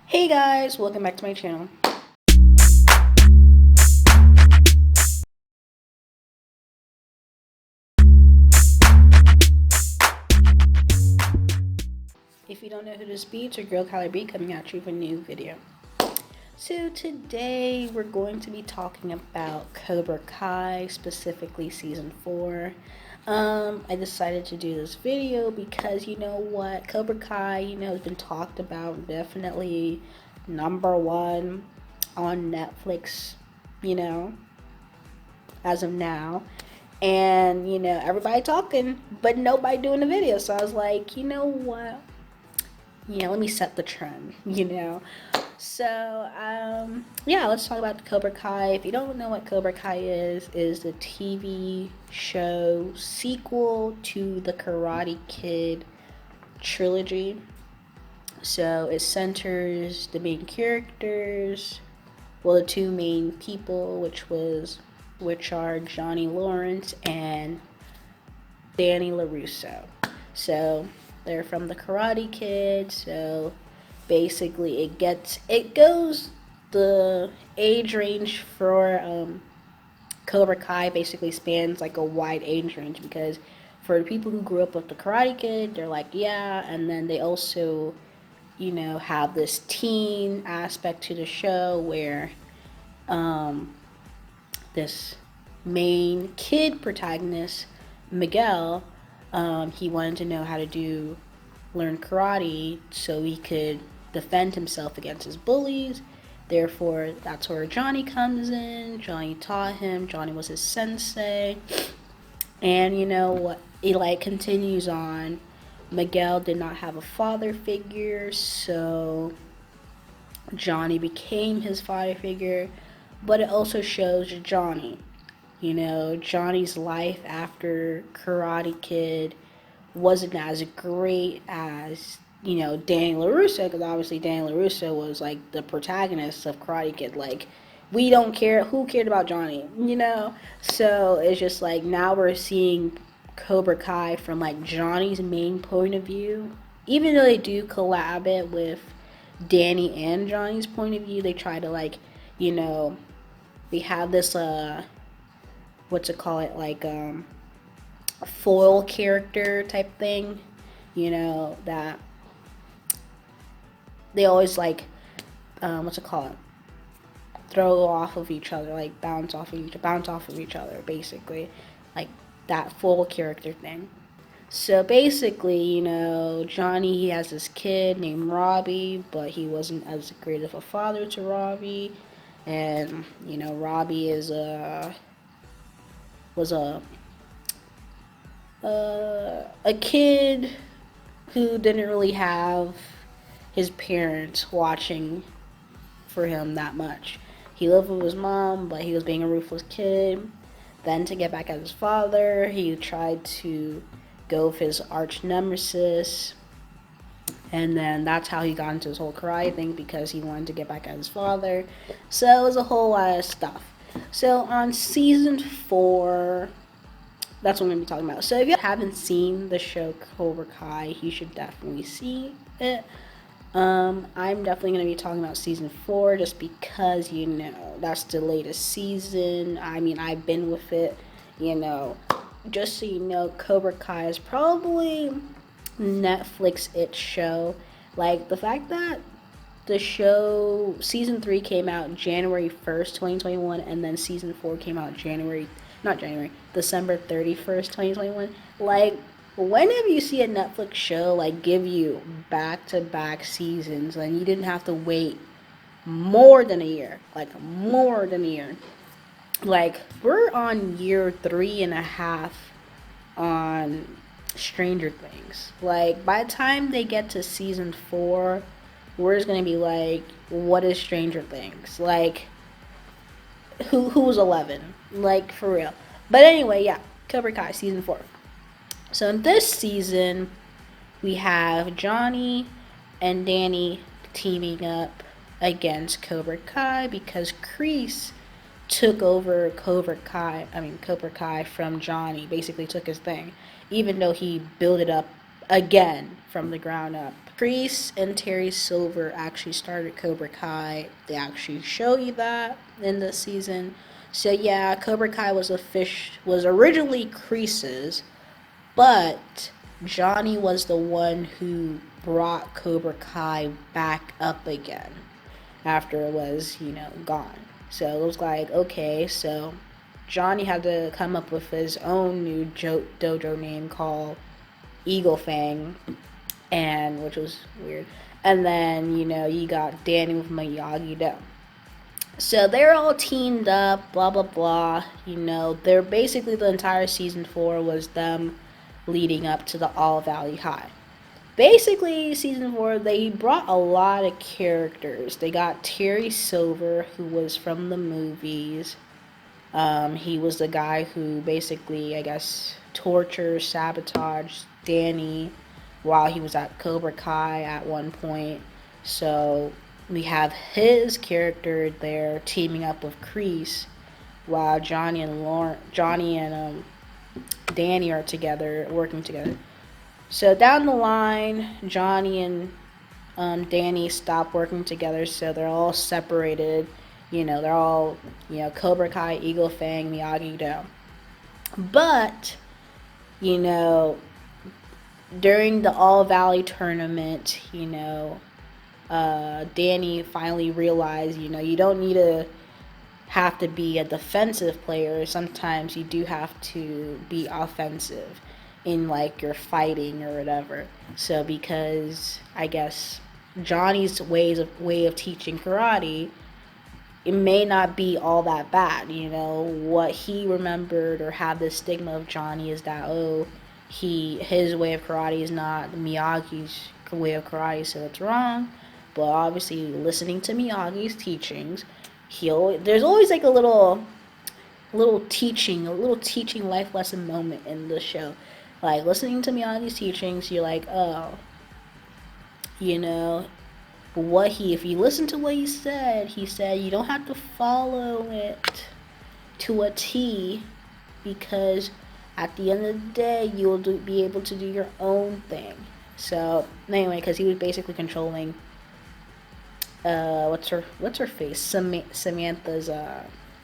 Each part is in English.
Hey guys, welcome back to my channel. If you don't know who this be, it's your girl KylerB coming at you with a new video. So today we're going to be talking about Cobra Kai, specifically season 4. I decided to do this video because you know what, Cobra Kai, has been talked about, definitely #1 on Netflix, as of now. And, everybody talking, but nobody doing a video. So I was like, you know what? Let me set the trend, So, let's talk about Cobra Kai. If you don't know what Cobra Kai is the TV show sequel to the Karate Kid trilogy. So it centers the main characters, the two main people, which are Johnny Lawrence and Danny LaRusso. So they're from the Karate Kid. So basically it goes, the age range for Cobra Kai basically spans like a wide age range, because for the people who grew up with the Karate Kid, they're like, yeah, and then they also have this teen aspect to the show where this main kid protagonist, Miguel, he wanted to know how to learn karate so he could defend himself against his bullies. Therefore, that's where Johnny comes in. Johnny taught him. Johnny was his sensei. And you know what? It continues on. Miguel did not have a father figure, so Johnny became his father figure. But it also shows Johnny. Johnny's life after Karate Kid wasn't as great as, Danny LaRusso, because obviously Danny LaRusso was like the protagonist of Karate Kid. Like, we don't care, who cared about Johnny, So it's just like, now we're seeing Cobra Kai from like Johnny's main point of view. Even though they do collab it with Danny and Johnny's point of view, they try to they have this foil character type thing, that they always throw off of each other, bounce off of each other, basically, like that full character thing. So basically, Johnny, he has this kid named Robbie, but he wasn't as great of a father to Robbie. And, Robbie was a kid who didn't really have his parents watching for him that much. He lived with his mom, but he was being a ruthless kid. Then to get back at his father, he tried to go with his arch nemesis. And then that's how he got into his whole karate thing, because he wanted to get back at his father. So it was a whole lot of stuff. So on season 4, that's what I'm going to be talking about. So if you haven't seen the show Cobra Kai, you should definitely see it. I'm definitely going to be talking about season 4 just because, that's the latest season. I mean, I've been with it, Just so you know, Cobra Kai is probably Netflix-it show. Like, the fact that the show, season 3 came out January 1st, 2021, and then season 4 came out December 31st, 2021. Like, whenever you see a Netflix show, give you back-to-back seasons, and you didn't have to wait more than a year. We're on year 3.5 on Stranger Things. By the time they get to season 4, we're just gonna be like, what is Stranger Things? Who's 11? For real. But anyway, yeah, Cobra Kai season 4. So in this season, we have Johnny and Danny teaming up against Cobra Kai because Kreese took over Cobra Kai from Johnny, basically took his thing, even though he built it up again from the ground up. Kreese and Terry Silver actually started Cobra Kai. They actually show you that in this season. So yeah, Cobra Kai was originally Kreese's, but Johnny was the one who brought Cobra Kai back up again after it was, gone. So it was like, okay, so Johnny had to come up with his own new dojo name called Eagle Fang, and which was weird. And then, you got Danny with Miyagi-Do. So they're all teamed up, blah, blah, blah. They're basically the entire season 4 was them leading up to the All Valley High. Basically, season 4, they brought a lot of characters. They got Terry Silver, who was from the movies. He was the guy who basically, I guess, tortured, sabotaged Danny while he was at Cobra Kai at one point. So we have his character there teaming up with Kreese while Johnny and Danny are together, working together. So down the line, Johnny and Danny stop working together, so they're all separated. They're all, Cobra Kai, Eagle Fang, Miyagi-Do. But, during the All Valley tournament, Danny finally realized, you don't need to have to be a defensive player. Sometimes you do have to be offensive in like your fighting or whatever. So because I guess Johnny's way of teaching karate, it may not be all that bad. What he remembered or had the stigma of Johnny is that his way of karate is not Miyagi's way of karate, so it's wrong. But obviously, listening to Miyagi's teachings, there's always like a little teaching life lesson moment in the show. Like listening to Miyagi's teachings, you're like, oh, if you listen to what he said you don't have to follow it to a T, because at the end of the day you'll be able to do your own thing. So anyway, because he was basically controlling what's her face, Samantha's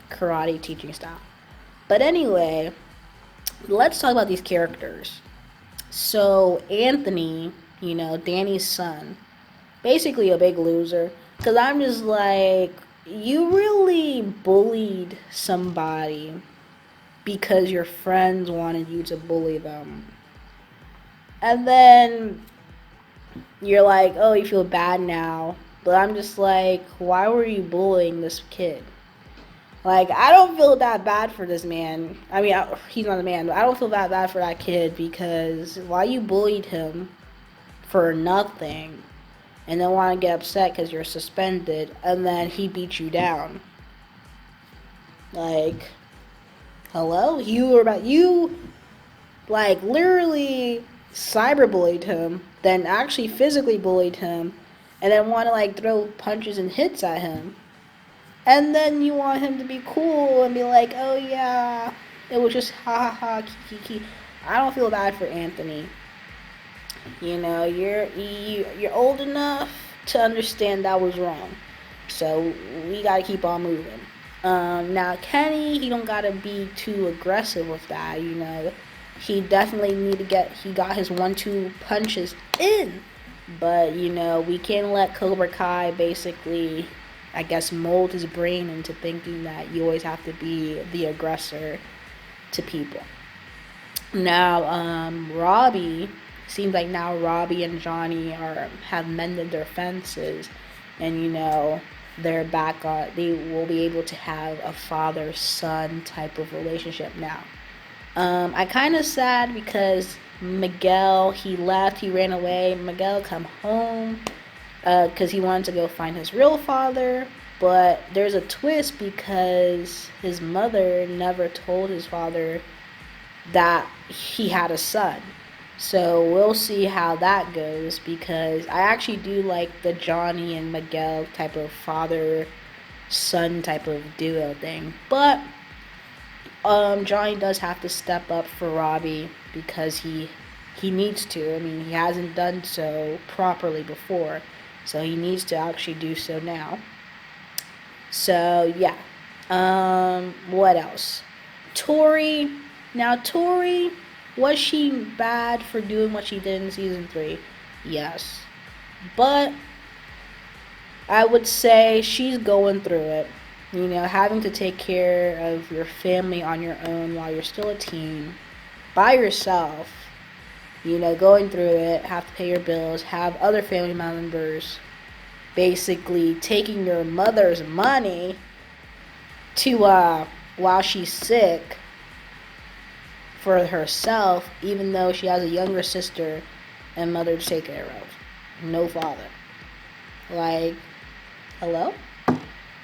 karate teaching style. But anyway, let's talk about these characters. So Anthony, Danny's son, basically a big loser. Because I'm just like, you really bullied somebody because your friends wanted you to bully them. And then you're like, oh, you feel bad now. But I'm just like, why were you bullying this kid? Like, I don't feel that bad for this man. I mean, he's not a man, but I don't feel that bad for that kid, because why you bullied him for nothing and then want to get upset because you're suspended and then he beat you down? Like, hello? You like literally cyberbullied him, then actually physically bullied him, and then want to like throw punches and hits at him. And then you want him to be cool and be like, oh yeah, it was just ha ha ha, kiki. I don't feel bad for Anthony. You're old enough to understand that was wrong. So we gotta keep on moving. Now Kenny, he don't gotta be too aggressive with that. He definitely he got his 1-2 punches in. But we can't let Cobra Kai basically, I guess, mold his brain into thinking that you always have to be the aggressor to people. Now, Robbie, seems like now Robbie and Johnny have mended their fences, and they're back on. They will be able to have a father-son type of relationship now. I kind of sad because Miguel, he left, he ran away. Miguel come home because he wanted to go find his real father. But there's a twist because his mother never told his father that he had a son. So we'll see how that goes, because I actually do like the Johnny and Miguel type of father son type of duo thing. But Johnny does have to step up for Robbie because he needs to. I mean, he hasn't done so properly before, so he needs to actually do so now. So yeah. What else? Tori. Now Tori, was she bad for doing what she did in season 3? Yes. But I would say she's going through it. You know, having to take care of your family on your own while you're still a teen, by yourself, you know, going through it, have to pay your bills, have other family members basically taking your mother's money to, while she's sick for herself, even though she has a younger sister and mother to take care of. No father. Like, hello?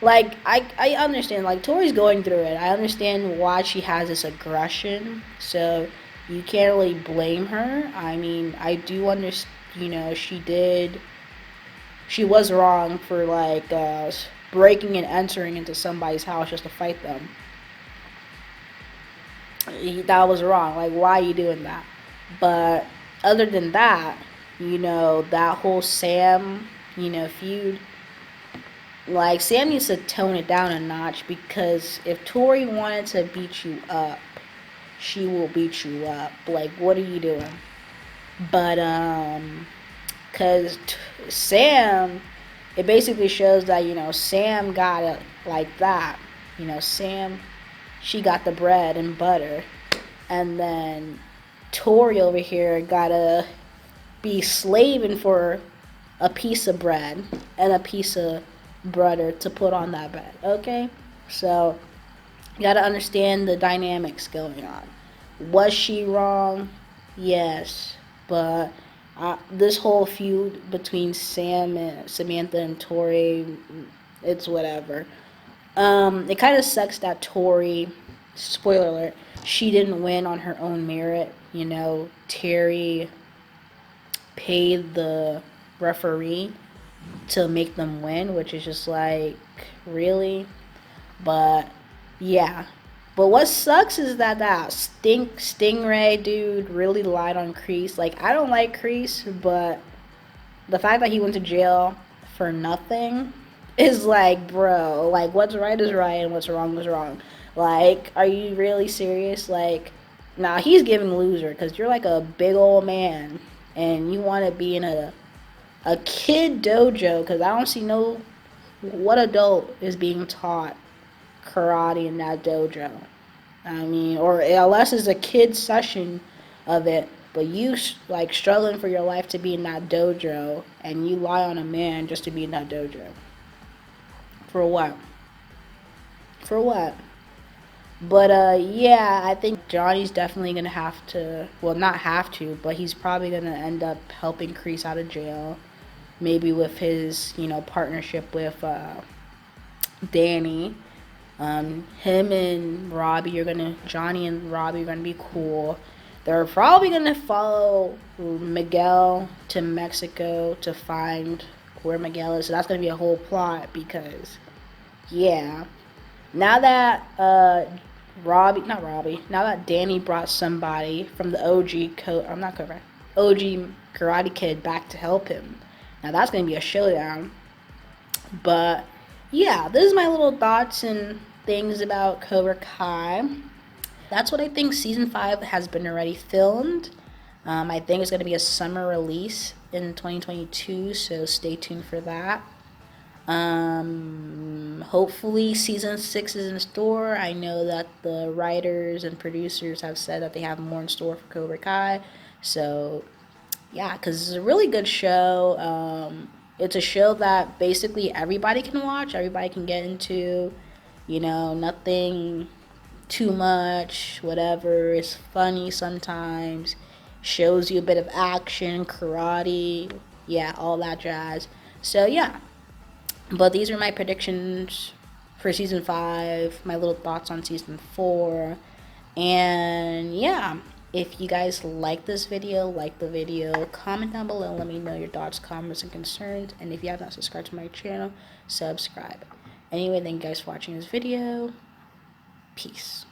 Like, I understand, like, Tori's going through it. I understand why she has this aggression, so you can't really blame her. I mean, I do understand, you know, she was wrong for, like, breaking and entering into somebody's house just to fight them. That was wrong. Like, why are you doing that? But other than that, you know, that whole Sam, you know, feud, like, Sam needs to tone it down a notch, because if Tori wanted to beat you up, she will beat you up. Like, what are you doing? But, because Sam, it basically shows that, you know, Sam got it like that. You know, Sam, she got the bread and butter. And then Tori over here gotta be slaving for a piece of bread and a piece of butter to put on that bread, okay? So, you gotta understand the dynamics going on. Was she wrong? Yes. But this whole feud between Samantha and Tori, it's whatever. It kind of sucks that Tori, spoiler alert, she didn't win on her own merit. You know, Terry paid the referee to make them win, which is just like, really? But yeah. But what sucks is that Stingray dude really lied on Kreese. Like, I don't like Kreese, but the fact that he went to jail for nothing is like, bro, like, what's right is right and what's wrong is wrong. Like, are you really serious? Like, nah, he's giving loser, because you're like a big old man and you want to be in a kid dojo, because I don't see what adult is being taught karate in that dojo. I mean, or unless it's a kid session of it, but you like struggling for your life to be in that dojo, and you lie on a man just to be in that dojo. For what? For what? But yeah, I think Johnny's definitely gonna have to, well, not have to, but he's probably gonna end up helping Kreese out of jail, maybe with his, you know, partnership with Danny. Him and Robbie Johnny and Robbie are gonna be cool. They're probably gonna follow Miguel to Mexico to find where Miguel is. So that's gonna be a whole plot, because, yeah, now that now that Danny brought somebody from the OG Karate Kid back to help him. Now that's gonna be a showdown. But yeah, this is my little thoughts and things about Cobra Kai. That's what I think. Season 5 has been already filmed. I think it's going to be a summer release in 2022, so stay tuned for that. Hopefully season 6 is in store. I know that the writers and producers have said that they have more in store for Cobra Kai. So yeah, because it's a really good show. It's a show that basically everybody can watch, everybody can get into. You know, nothing too much, whatever. It's funny sometimes, shows you a bit of action, karate, yeah, all that jazz. So yeah, but these are my predictions for season 5, my little thoughts on season 4, and yeah, if you guys like this video, like the video, comment down below, let me know your thoughts, comments, and concerns, and if you have not subscribed to my channel, subscribe. Anyway, thank you guys for watching this video. Peace.